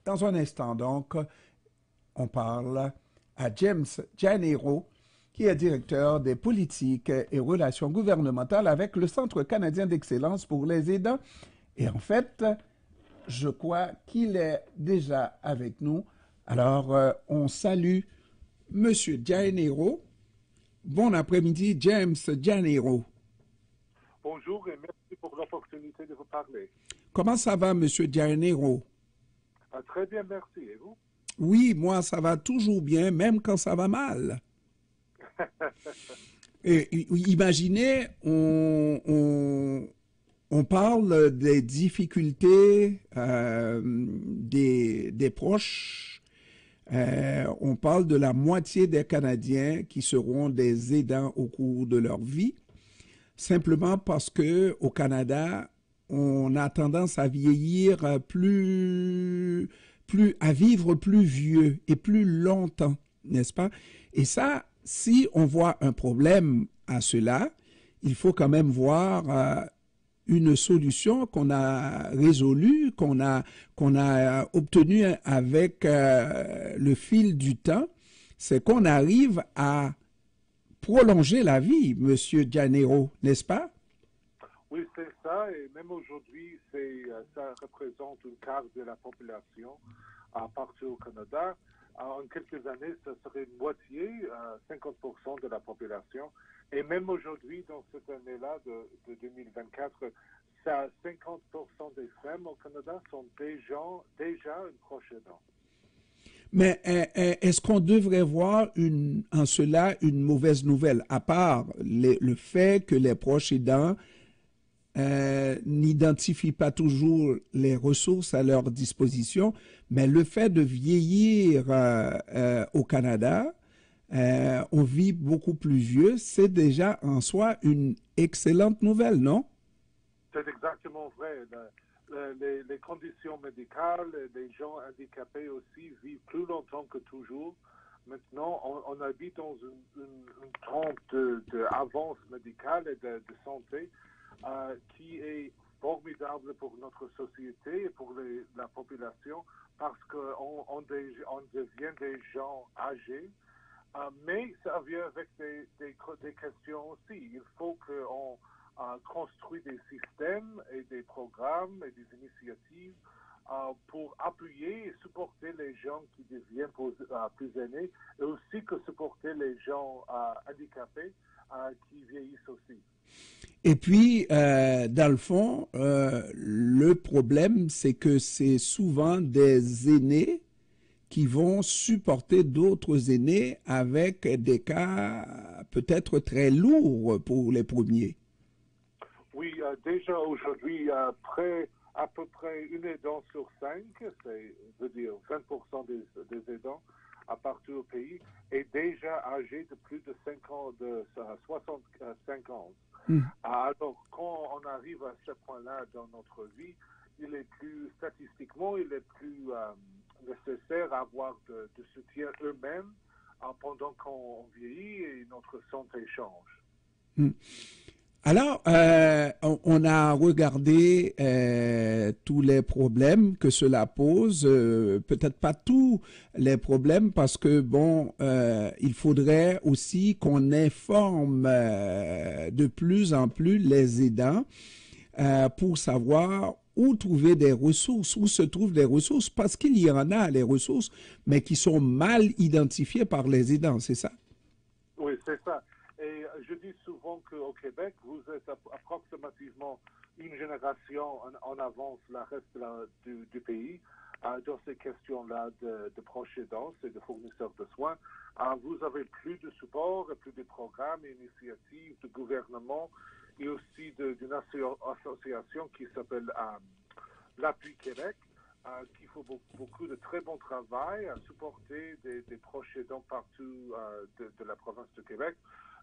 Dans un instant, donc, on parle à James Janero, qui est directeur des politiques et relations gouvernementales avec le Centre canadien d'excellence pour les aidants. Et en fait, je crois qu'il est déjà avec nous. Alors, on salue Monsieur Janero. Bon après-midi, James Janero. Bonjour et merci pour l'opportunité de vous parler. Comment ça va, Monsieur Janero? Très bien, merci. Et vous? Oui, moi, ça va toujours bien, même quand ça va mal. Et, imaginez, on parle des difficultés des proches. On parle de la moitié des Canadiens qui seront des aidants au cours de leur vie, simplement parce que au Canada, on a tendance à vieillir à vivre plus vieux et plus longtemps, n'est-ce pas? Et ça, si on voit un problème à cela, il faut quand même voir une solution qu'on a résolue, qu'on a obtenue avec le fil du temps, c'est qu'on arrive à prolonger la vie, Monsieur Janero, n'est-ce pas? Oui, c'est ça. Et même aujourd'hui, ça représente une quart de la population partout au Canada. En quelques années, ça serait une moitié, 50% de la population. Et même aujourd'hui, dans cette année-là de 2024, 50% des femmes au Canada sont déjà une proche aidant. Mais est-ce qu'on devrait voir en cela une mauvaise nouvelle, à part le fait que les proches aidants n'identifient pas toujours les ressources à leur disposition, mais le fait de vieillir au Canada, on vit beaucoup plus vieux, c'est déjà en soi une excellente nouvelle, non? C'est exactement vrai. Les conditions médicales, les gens handicapés aussi vivent plus longtemps que toujours. Maintenant, on habite dans une trempe d'avance médicale et de santé qui est formidable pour notre société et pour la population parce qu'on devient des gens âgés. Mais ça vient avec des questions aussi. Il faut qu'on construise des systèmes et des programmes et des initiatives pour appuyer et supporter les gens qui deviennent plus aînés et aussi que supporter les gens handicapés qui vieillissent aussi. Et puis, dans le fond, le problème, c'est que c'est souvent des aînés qui vont supporter d'autres aînés avec des cas peut-être très lourds pour les premiers. Oui, déjà aujourd'hui, à peu près une aidant sur cinq, veut dire 20% des aidants partout au pays, est déjà âgé de plus de 65 ans. Alors, quand on arrive à ce point-là dans notre vie, statistiquement, il est plus nécessaire d'avoir de soutien eux-mêmes pendant qu'on vieillit et notre santé change. Alors, on a regardé tous les problèmes que cela pose, peut-être pas tous les problèmes parce que, bon, il faudrait aussi qu'on informe de plus en plus les aidants pour savoir où trouver des ressources, où se trouvent des ressources, parce qu'il y en a, les ressources, mais qui sont mal identifiées par les aidants, c'est ça? Oui, c'est ça. Et je dis souvent qu'au Québec, vous êtes approximativement une génération en avance la reste du pays dans ces questions-là de proches aidants et de fournisseurs de soins. Vous avez plus de support, plus de programmes et initiatives de gouvernement et aussi d'une association qui s'appelle l'Appui Québec, qui fait beaucoup de très bon travail à supporter des proches aidants partout de la province de Québec.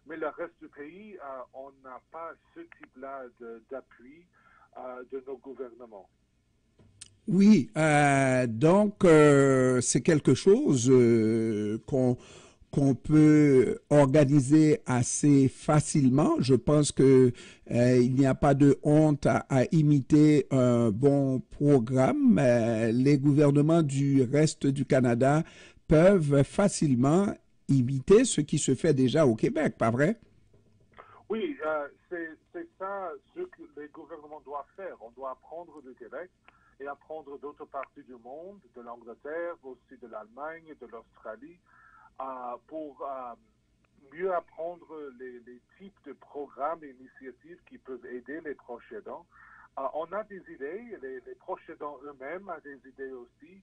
Mais le reste du pays, on n'a pas ce type-là d'appui de nos gouvernements. Oui, donc c'est quelque chose qu'on peut organiser assez facilement. Je pense que il n'y a pas de honte à imiter un bon programme. Les gouvernements du reste du Canada peuvent facilement imiter ce qui se fait déjà au Québec, pas vrai? Oui, c'est ça ce que les gouvernements doivent faire. On doit apprendre du Québec et apprendre d'autres parties du monde, de l'Angleterre, aussi de l'Allemagne, de l'Australie, pour mieux apprendre les types de programmes et initiatives qui peuvent aider les proches aidants. On a des idées, les proches aidants eux-mêmes ont des idées aussi.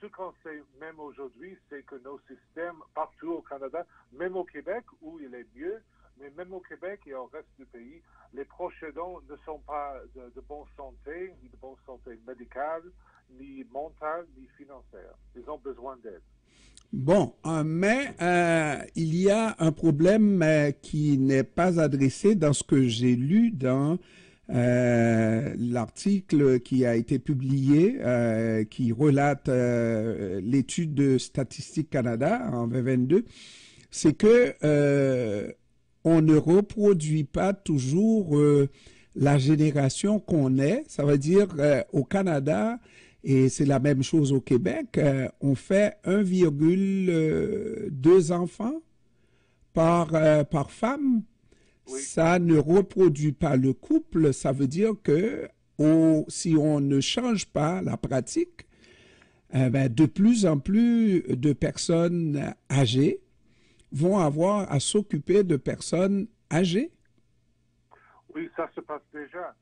Ce qu'on sait même aujourd'hui, c'est que nos systèmes partout au Canada, même au Québec où il est mieux, mais même au Québec et au reste du pays, les proches aidants ne sont pas de bonne santé, ni de bonne santé médicale, ni mentale, ni financière. Ils ont besoin d'aide. Bon, mais il y a un problème qui n'est pas adressé dans ce que j'ai lu dans l'article qui a été publié, qui relate l'étude de Statistique Canada en 2022, c'est que on ne reproduit pas toujours la génération qu'on est. Ça veut dire au Canada, et c'est la même chose au Québec, on fait 1,2 enfants par femme. Oui. Ça ne reproduit pas le couple. Ça veut dire que si on ne change pas la pratique, de plus en plus de personnes âgées vont avoir à s'occuper de personnes âgées. Oui, ça se passe déjà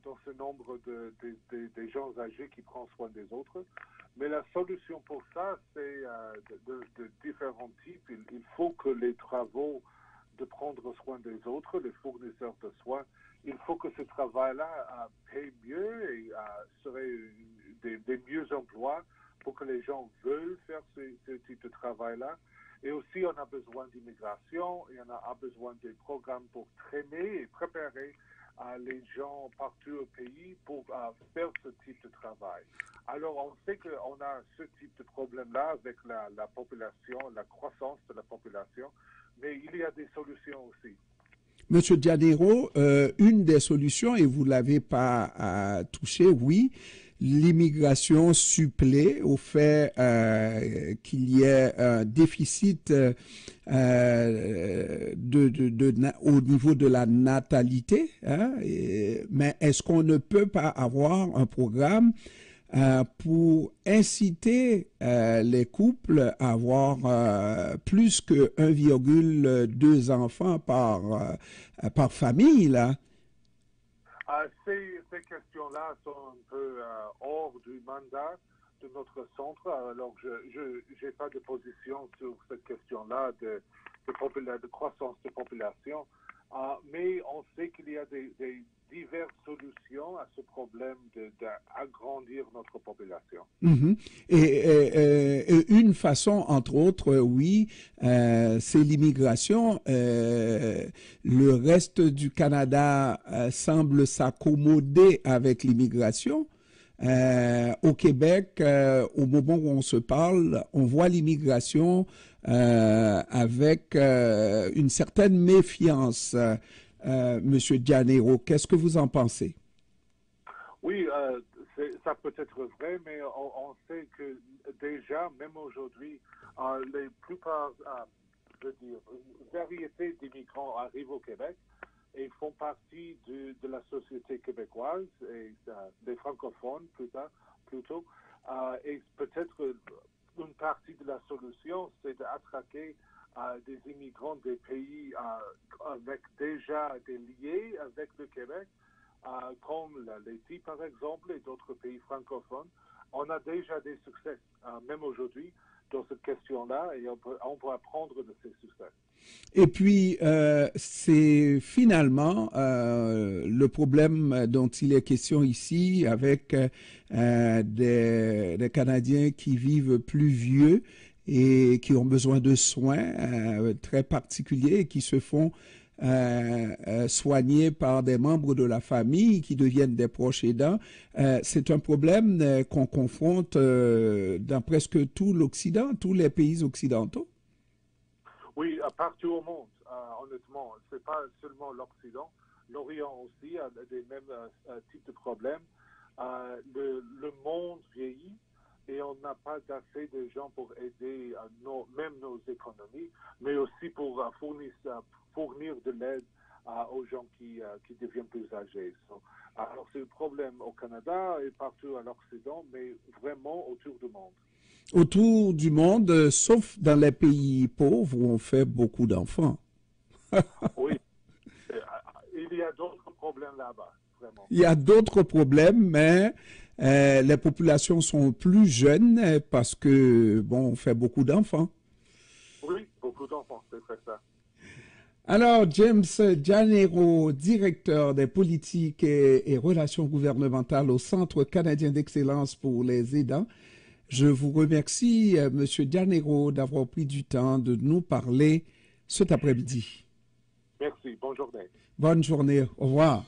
dans ce nombre des gens âgés qui prennent soin des autres. Mais la solution pour ça, c'est de différents types. Il faut que les travaux de prendre soin des autres, les fournisseurs de soins, il faut que ce travail-là paye mieux et serait des mieux emplois pour que les gens veulent faire ce type de travail-là. Et aussi, on a besoin d'immigration et on a besoin des programmes pour traîner et préparer les gens partout au pays pour faire ce type de travail. Alors, on sait qu'on a ce type de problème-là avec la population, la croissance de la population, mais il y a des solutions aussi. Monsieur Dianero, une des solutions, et vous ne l'avez pas touché, oui, l'immigration supplée au fait qu'il y ait un déficit au niveau de la natalité, hein, mais est-ce qu'on ne peut pas avoir un programme pour inciter les couples à avoir plus que 1,2 enfants par famille, là? Ces questions-là sont un peu hors du mandat de notre centre. Alors, je n'ai pas de position sur cette question-là de croissance de population. Mais on sait qu'il y a des diverses solutions à ce problème d'agrandir notre population. Mm-hmm. Et une façon, entre autres, oui, c'est l'immigration. Le reste du Canada semble s'accommoder avec l'immigration. Au Québec, au moment où on se parle, on voit l'immigration avec une certaine méfiance. Monsieur Dianero, qu'est-ce que vous en pensez? Oui, ça peut être vrai, mais on sait que déjà, même aujourd'hui, les plupart, je veux dire, une variété d'immigrants arrivent au Québec et font partie de la société québécoise et des francophones plutôt. Et peut-être une partie de la solution, c'est d'attraquer des immigrants des pays avec déjà des liens avec le Québec, comme l'Haïti par exemple et d'autres pays francophones. On a déjà des succès, même aujourd'hui, dans cette question-là, et on peut apprendre de ces succès. Et puis, c'est finalement le problème dont il est question ici avec des Canadiens qui vivent plus vieux et qui ont besoin de soins très particuliers et qui se font soignés par des membres de la famille qui deviennent des proches aidants. C'est un problème qu'on confronte dans presque tout l'Occident, tous les pays occidentaux. Oui, partout au monde, honnêtement. C'est pas seulement l'Occident. L'Orient aussi a des mêmes types de problèmes. Le monde vieillit et on n'a pas assez de gens pour aider même nos économies, mais aussi pour fournir de l'aide aux gens qui deviennent plus âgés. Alors c'est le problème au Canada et partout à l'Occident, mais vraiment autour du monde. Autour du monde, sauf dans les pays pauvres où on fait beaucoup d'enfants. Oui, il y a d'autres problèmes là-bas, vraiment. Il y a d'autres problèmes, mais les populations sont plus jeunes parce que, bon, on fait beaucoup d'enfants. Oui, beaucoup d'enfants, c'est très ça. Alors, James Janero, directeur des politiques et relations gouvernementales au Centre canadien d'excellence pour les aidants, je vous remercie, Monsieur Janero, d'avoir pris du temps de nous parler cet après-midi. Merci, bonne journée. Bonne journée, au revoir.